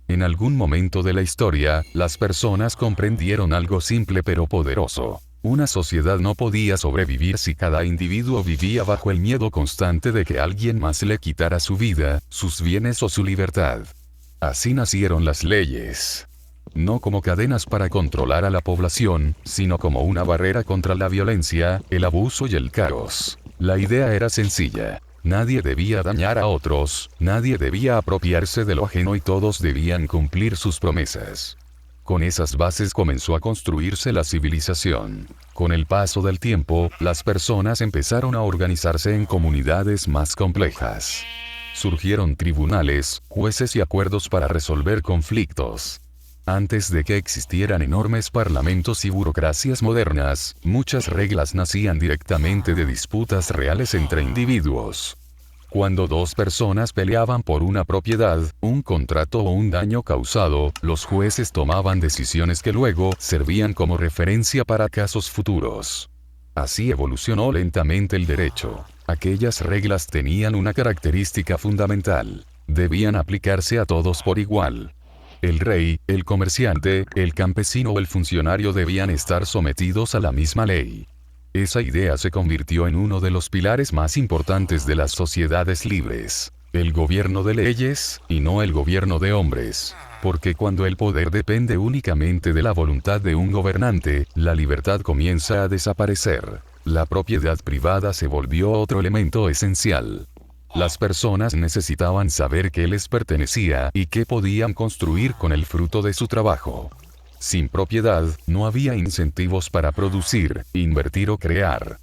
En algún momento de la historia, las personas comprendieron algo simple pero poderoso. Una sociedad no podía sobrevivir si cada individuo vivía bajo el miedo constante de que alguien más le quitara su vida, sus bienes o su libertad. Así nacieron las leyes. No como cadenas para controlar a la población, sino como una barrera contra la violencia, el abuso y el caos. La idea era sencilla. Nadie debía dañar a otros, nadie debía apropiarse de lo ajeno y todos debían cumplir sus promesas. Con esas bases comenzó a construirse la civilización. Con el paso del tiempo, las personas empezaron a organizarse en comunidades más complejas. Surgieron tribunales, jueces y acuerdos para resolver conflictos. Antes de que existieran enormes parlamentos y burocracias modernas, muchas reglas nacían directamente de disputas reales entre individuos. Cuando dos personas peleaban por una propiedad, un contrato o un daño causado, los jueces tomaban decisiones que luego servían como referencia para casos futuros. Así evolucionó lentamente el derecho. Aquellas reglas tenían una característica fundamental. Debían aplicarse a todos por igual. El rey, el comerciante, el campesino o el funcionario debían estar sometidos a la misma ley. Esa idea se convirtió en uno de los pilares más importantes de las sociedades libres. El gobierno de leyes, y no el gobierno de hombres. Porque cuando el poder depende únicamente de la voluntad de un gobernante, la libertad comienza a desaparecer. La propiedad privada se volvió otro elemento esencial. Las personas necesitaban saber qué les pertenecía y qué podían construir con el fruto de su trabajo. Sin propiedad, no había incentivos para producir, invertir o crear.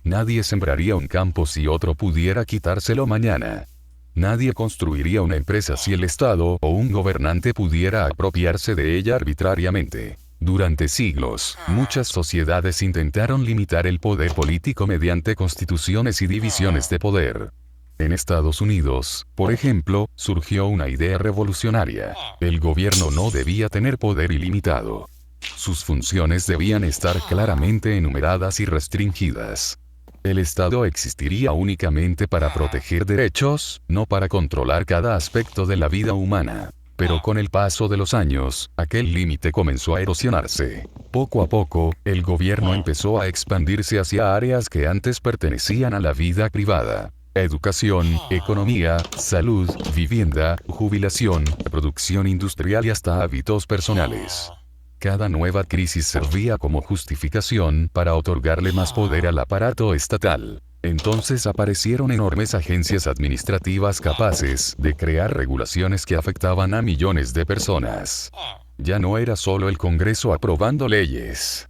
Nadie sembraría un campo si otro pudiera quitárselo mañana. Nadie construiría una empresa si el Estado o un gobernante pudiera apropiarse de ella arbitrariamente. Durante siglos, muchas sociedades intentaron limitar el poder político mediante constituciones y divisiones de poder. En Estados Unidos, por ejemplo, surgió una idea revolucionaria. El gobierno no debía tener poder ilimitado. Sus funciones debían estar claramente enumeradas y restringidas. El Estado existiría únicamente para proteger derechos, no para controlar cada aspecto de la vida humana. Pero con el paso de los años, aquel límite comenzó a erosionarse. Poco a poco, el gobierno empezó a expandirse hacia áreas que antes pertenecían a la vida privada. Educación, economía, salud, vivienda, jubilación, producción industrial y hasta hábitos personales. Cada nueva crisis servía como justificación para otorgarle más poder al aparato estatal. Entonces aparecieron enormes agencias administrativas capaces de crear regulaciones que afectaban a millones de personas. Ya no era solo el Congreso aprobando leyes.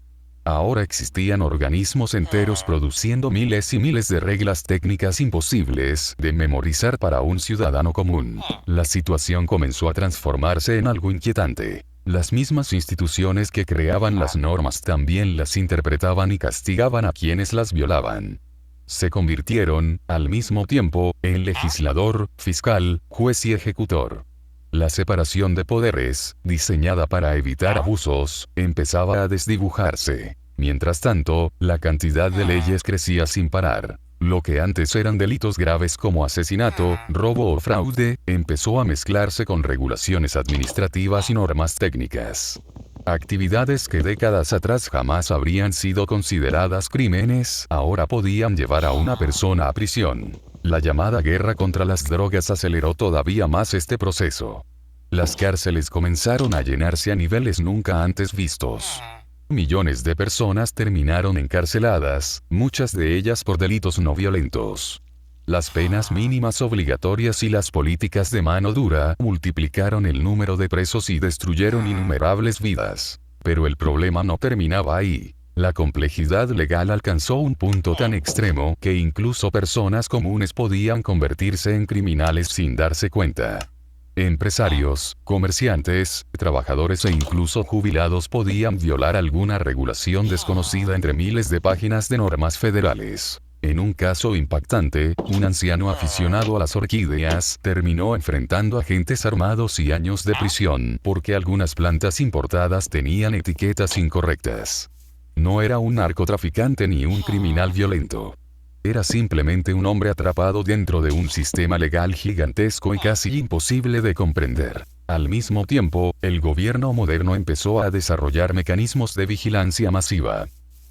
Ahora existían organismos enteros produciendo miles y miles de reglas técnicas imposibles de memorizar para un ciudadano común. La situación comenzó a transformarse en algo inquietante. Las mismas instituciones que creaban las normas también las interpretaban y castigaban a quienes las violaban. Se convirtieron, al mismo tiempo, en legislador, fiscal, juez y ejecutor. La separación de poderes, diseñada para evitar abusos, empezaba a desdibujarse. Mientras tanto, la cantidad de leyes crecía sin parar. Lo que antes eran delitos graves como asesinato, robo o fraude, empezó a mezclarse con regulaciones administrativas y normas técnicas. Actividades que décadas atrás jamás habrían sido consideradas crímenes, ahora podían llevar a una persona a prisión. La llamada guerra contra las drogas aceleró todavía más este proceso. Las cárceles comenzaron a llenarse a niveles nunca antes vistos. Millones de personas terminaron encarceladas, muchas de ellas por delitos no violentos. Las penas mínimas obligatorias y las políticas de mano dura multiplicaron el número de presos y destruyeron innumerables vidas. Pero el problema no terminaba ahí. La complejidad legal alcanzó un punto tan extremo que incluso personas comunes podían convertirse en criminales sin darse cuenta. Empresarios, comerciantes, trabajadores e incluso jubilados podían violar alguna regulación desconocida entre miles de páginas de normas federales. En un caso impactante, un anciano aficionado a las orquídeas terminó enfrentando agentes armados y años de prisión porque algunas plantas importadas tenían etiquetas incorrectas. No era un narcotraficante ni un criminal violento. Era simplemente un hombre atrapado dentro de un sistema legal gigantesco y casi imposible de comprender. Al mismo tiempo, el gobierno moderno empezó a desarrollar mecanismos de vigilancia masiva.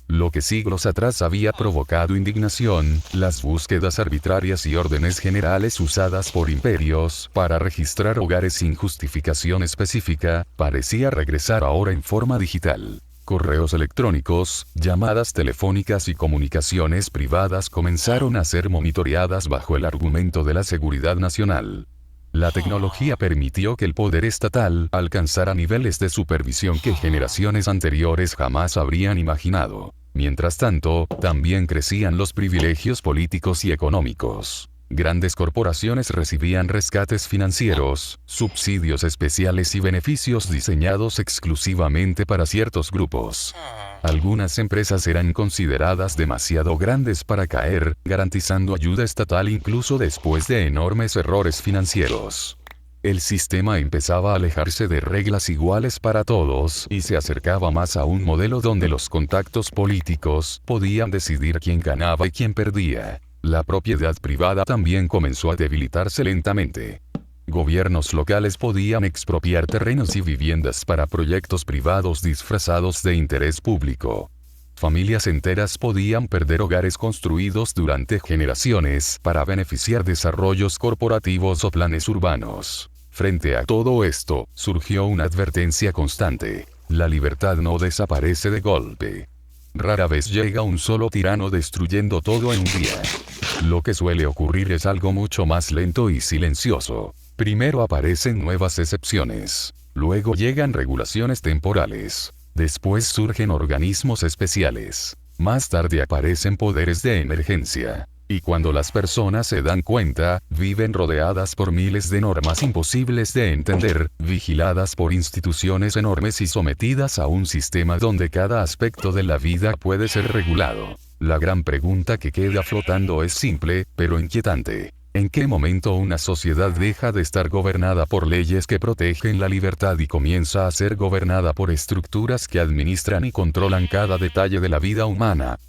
Lo que siglos atrás había provocado indignación, las búsquedas arbitrarias y órdenes generales usadas por imperios para registrar hogares sin justificación específica, parecía regresar ahora en forma digital. Correos electrónicos, llamadas telefónicas y comunicaciones privadas comenzaron a ser monitoreadas bajo el argumento de la seguridad nacional. La tecnología permitió que el poder estatal alcanzara niveles de supervisión que generaciones anteriores jamás habrían imaginado. Mientras tanto, también crecían los privilegios políticos y económicos. Grandes corporaciones recibían rescates financieros, subsidios especiales y beneficios diseñados exclusivamente para ciertos grupos. Algunas empresas eran consideradas demasiado grandes para caer, garantizando ayuda estatal incluso después de enormes errores financieros. El sistema empezaba a alejarse de reglas iguales para todos y se acercaba más a un modelo donde los contactos políticos podían decidir quién ganaba y quién perdía. La propiedad privada también comenzó a debilitarse lentamente. Gobiernos locales podían expropiar terrenos y viviendas para proyectos privados disfrazados de interés público. Familias enteras podían perder hogares construidos durante generaciones para beneficiar desarrollos corporativos o planes urbanos. Frente a todo esto, surgió una advertencia constante: la libertad no desaparece de golpe. Rara vez llega un solo tirano destruyendo todo en un día. Lo que suele ocurrir es algo mucho más lento y silencioso. Primero aparecen nuevas excepciones. Luego llegan regulaciones temporales. Después surgen organismos especiales. Más tarde aparecen poderes de emergencia. Y cuando las personas se dan cuenta, viven rodeadas por miles de normas imposibles de entender, vigiladas por instituciones enormes y sometidas a un sistema donde cada aspecto de la vida puede ser regulado. La gran pregunta que queda flotando es simple, pero inquietante. ¿En qué momento una sociedad deja de estar gobernada por leyes que protegen la libertad y comienza a ser gobernada por estructuras que administran y controlan cada detalle de la vida humana?